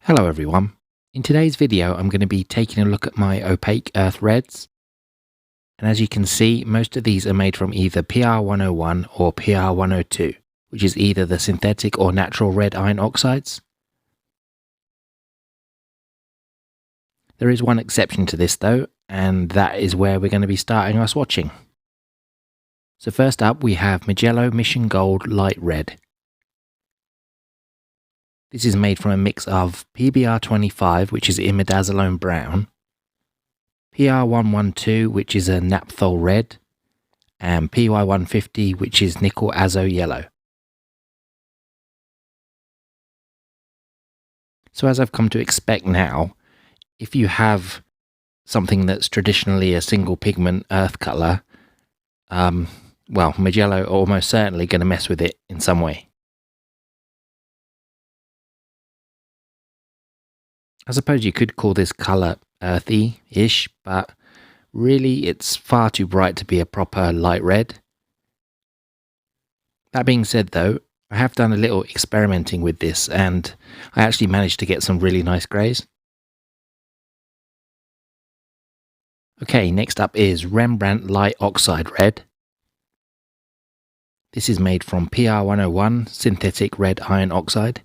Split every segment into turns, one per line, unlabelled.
Hello everyone. In today's video I'm going to be taking a look at my opaque earth reds, and as you can see most of these are made from either PR101 or PR102, which is either the synthetic or natural red iron oxides. There is one exception to this though, and that is where we're going to be starting our swatching. So first up we have Mijello Mission Gold Light Red. This is made from a mix of PBR25, which is imidazolone brown, PR112, which is a naphthol red, and PY150, which is nickel azo yellow. So as I've come to expect now, if you have something that's traditionally a single pigment earth colour, well, Mijello are almost certainly going to mess with it in some way. I suppose you could call this colour earthy-ish, but really it's far too bright to be a proper light red. That being said though, I have done a little experimenting with this and I actually managed to get some really nice greys. Okay, next up is Rembrandt Light Oxide Red. This is made from PR101 synthetic red iron oxide.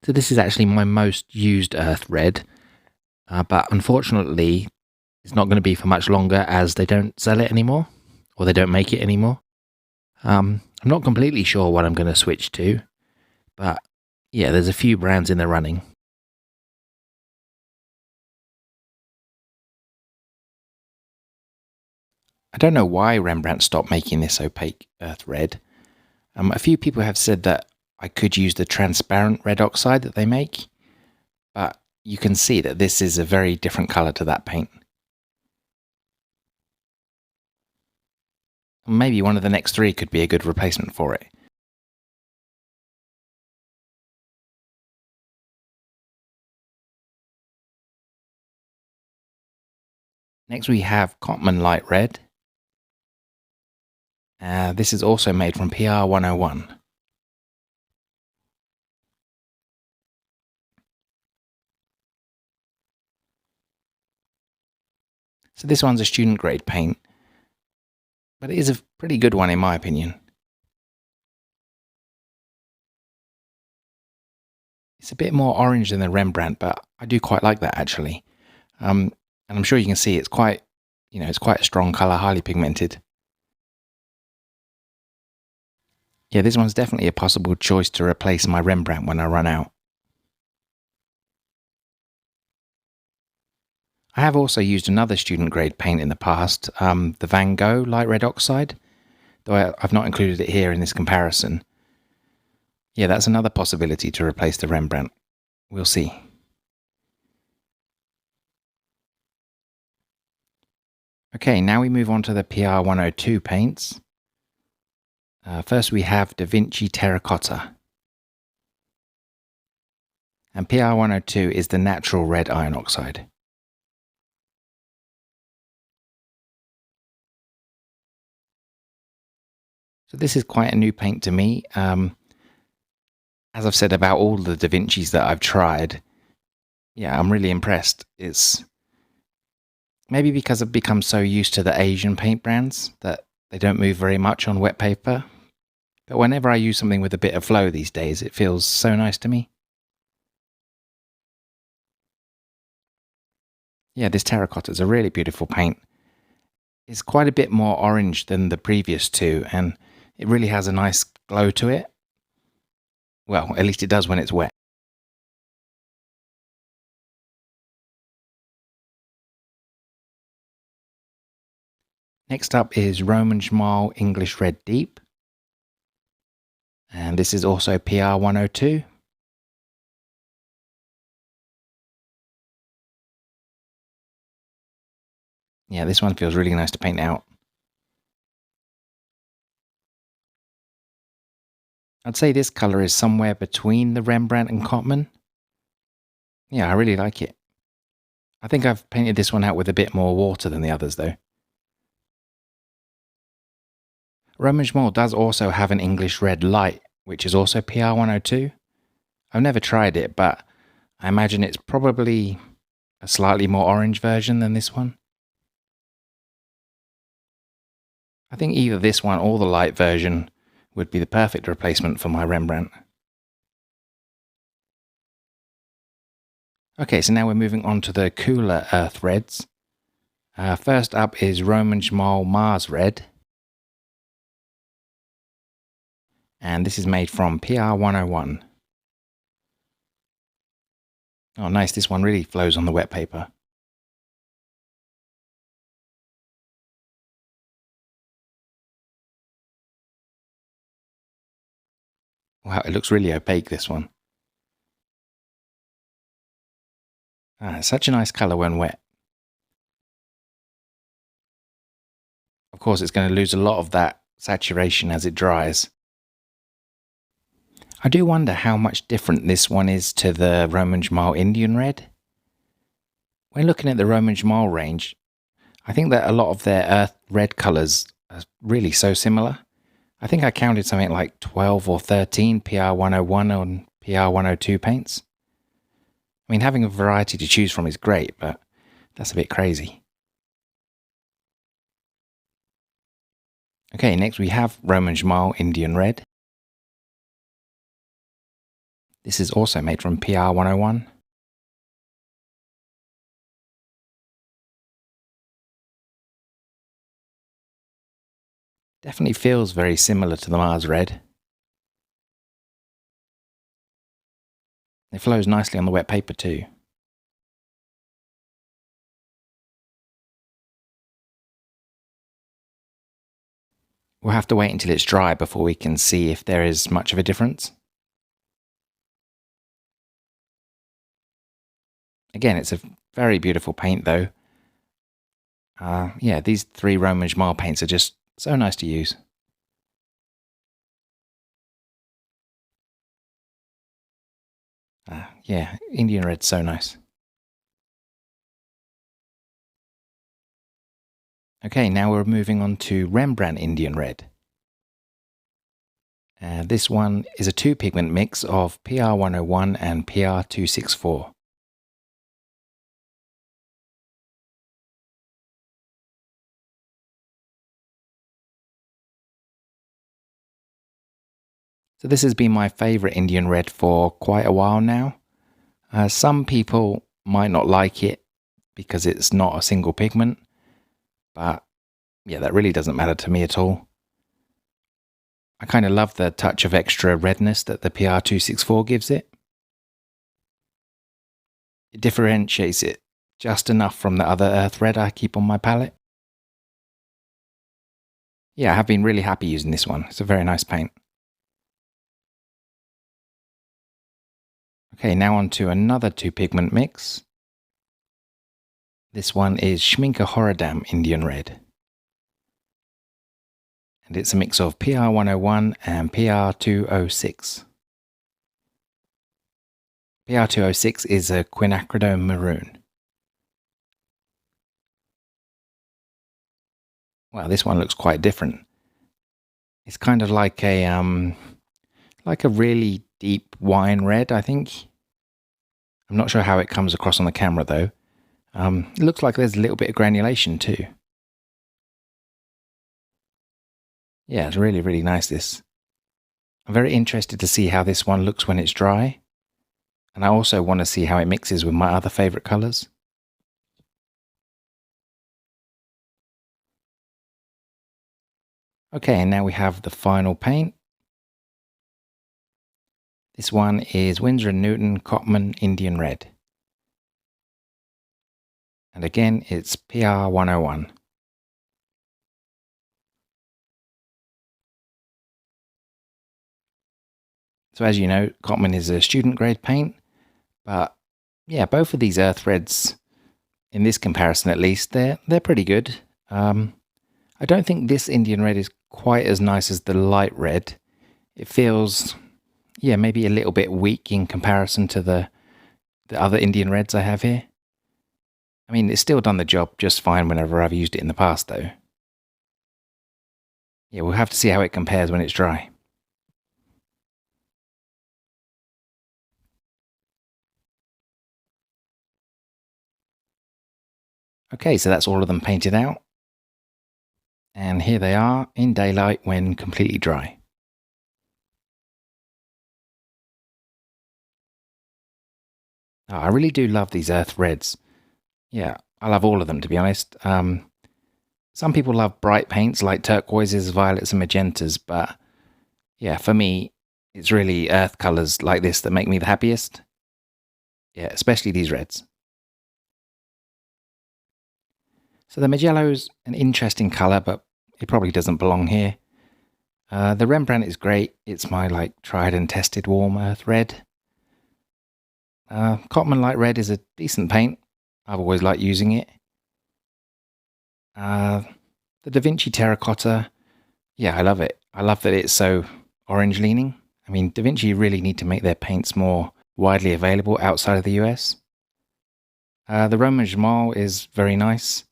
So this is actually my most used earth red, but unfortunately it's not going to be for much longer as they don't sell it anymore, or they don't make it anymore. I'm not completely sure what I'm going to switch to, but yeah, there's a few brands in the running. I don't know why Rembrandt stopped making this opaque earth red. A few people have said that I could use the transparent red oxide that they make, but you can see that this is a very different colour to that paint. Maybe one of the next three could be a good replacement for it. Next we have Cotman Light Red. This is also made from PR101. So this one's a student grade paint, but it is a pretty good one in my opinion. It's a bit more orange than the Rembrandt, but I do quite like that actually. And I'm sure you can see it's quite, it's quite a strong colour, highly pigmented. Yeah, this one's definitely a possible choice to replace my Rembrandt when I run out. I have also used another student grade paint in the past, the Van Gogh Light Red Oxide, though I've not included it here in this comparison. Yeah, that's another possibility to replace the Rembrandt. We'll see. Okay, now we move on to the PR102 paints. First we have Vinci Terracotta. And PR102 is the natural red iron oxide. So this is quite a new paint to me. As I've said about all the Da Vincis that I've tried, yeah, I'm really impressed. It's maybe because I've become so used to the Asian paint brands that they don't move very much on wet paper. But whenever I use something with a bit of flow these days, it feels so nice to me. Yeah, this terracotta is a really beautiful paint. It's quite a bit more orange than the previous two, and it really has a nice glow to it. Well, at least it does when it's wet. Next up is Roman Szmal English Red Deep. And this is also PR102. Yeah, this one feels really nice to paint out. I'd say this colour is somewhere between the Rembrandt and Cotman. Yeah, I really like it. I think I've painted this one out with a bit more water than the others though. Roman Schmal does also have an English red light, which is also PR102. I've never tried it, but I imagine it's probably a slightly more orange version than this one. I think either this one or the light version would be the perfect replacement for my Rembrandt. Okay, so now we're moving on to the cooler earth reds. First up is Roman Schmal Mars Red. And this is made from PR101. Oh nice, this one really flows on the wet paper. Wow, it looks really opaque, this one. It's such a nice colour when wet. Of course, it's going to lose a lot of that saturation as it dries. I do wonder how much different this one is to the Roman Szmal Indian Red. When looking at the Roman Szmal range, I think that a lot of their earth red colours are really so similar. I think I counted something like 12 or 13 PR101 and PR102 paints. I mean, having a variety to choose from is great, but that's a bit crazy. Okay, next we have Roman Szmal Indian Red. This is also made from PR101. Definitely feels very similar to the Mars Red. It flows nicely on the wet paper too. We'll have to wait until it's dry before we can see if there is much of a difference. Again, it's a very beautiful paint though. Yeah, these three Roman Szmal paints are just so nice to use. Yeah, Indian Red's so nice. Okay, now we're moving on to Rembrandt Indian Red. This one is a two pigment mix of PR101 and PR264. So this has been my favourite Indian Red for quite a while now. Some people might not like it because it's not a single pigment, but yeah, that really doesn't matter to me at all. I kind of love the touch of extra redness that the PR264 gives it. It differentiates it just enough from the other earth red I keep on my palette. Yeah, I have been really happy using this one. It's a very nice paint. Okay, now on to another two pigment mix. This one is Schmincke Horodam Indian Red. And it's a mix of PR101 and PR206. PR206 is a quinacridone maroon. Wow, this one looks quite different. It's kind of like a really deep wine red, I think. I'm not sure how it comes across on the camera though. It looks like there's a little bit of granulation too. Yeah, it's really, really nice this. I'm very interested to see how this one looks when it's dry. And I also want to see how it mixes with my other favourite colours. Okay, and now we have the final paint. This one is Winsor & Newton Cotman Indian Red. And again, it's PR101. So as you know, Cotman is a student grade paint. But yeah, both of these earth reds, in this comparison at least, they're pretty good. I don't think this Indian Red is quite as nice as the light red. It feels, yeah, maybe a little bit weak in comparison to the other Indian Reds I have here. I mean, it's still done the job just fine whenever I've used it in the past though. Yeah, we'll have to see how it compares when it's dry. Okay, so that's all of them painted out. And here they are in daylight when completely dry. Oh, I really do love these earth reds. Yeah, I love all of them, to be honest. Some people love bright paints like turquoises, violets, and magentas, but yeah, for me, it's really earth colors like this that make me the happiest. Yeah, especially these reds. So the Mijello's an interesting color, but it probably doesn't belong here. The Rembrandt is great. It's my tried and tested warm earth red. Cotman light red is a decent paint. I've always liked using it. The Da Vinci Terracotta, yeah, I love it. I love that it's so orange leaning. I mean, Da Vinci really need to make their paints more widely available outside of the US. The Roman Szmal is very nice.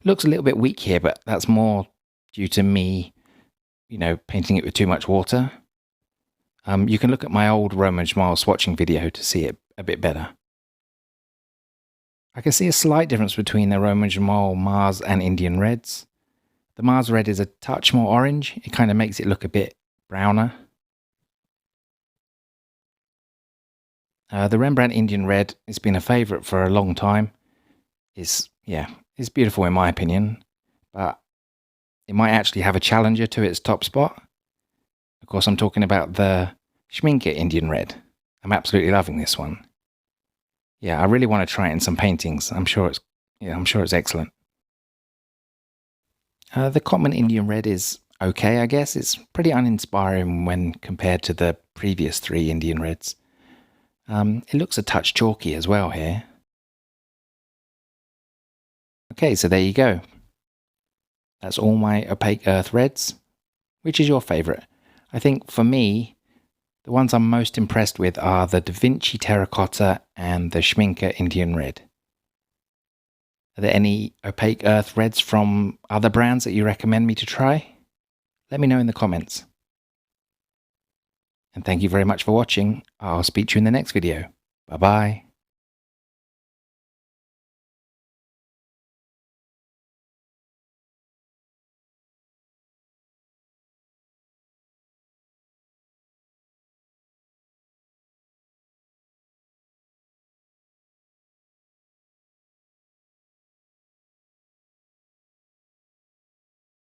Looks a little bit weak here, but that's more due to me, painting it with too much water. You can look at my old Roman Szmal swatching video to see it a bit better. I can see a slight difference between the Roman Szmal Mars and Indian Reds. The Mars Red is a touch more orange. It kind of makes it look a bit browner. The Rembrandt Indian Red has been a favourite for a long time. It's beautiful in my opinion, but it might actually have a challenger to its top spot. Of course, I'm talking about the Schmincke Indian Red. I'm absolutely loving this one. Yeah, I really want to try it in some paintings. I'm sure it's excellent. The Cotman Indian Red is okay, I guess. It's pretty uninspiring when compared to the previous 3 Indian Reds. It looks a touch chalky as well here. Okay, so there you go. That's all my opaque earth reds. Which is your favourite? I think for me, the ones I'm most impressed with are the Da Vinci Terracotta and the Schmincke Indian Red. Are there any opaque earth reds from other brands that you recommend me to try? Let me know in the comments. And thank you very much for watching. I'll speak to you in the next video. Bye bye.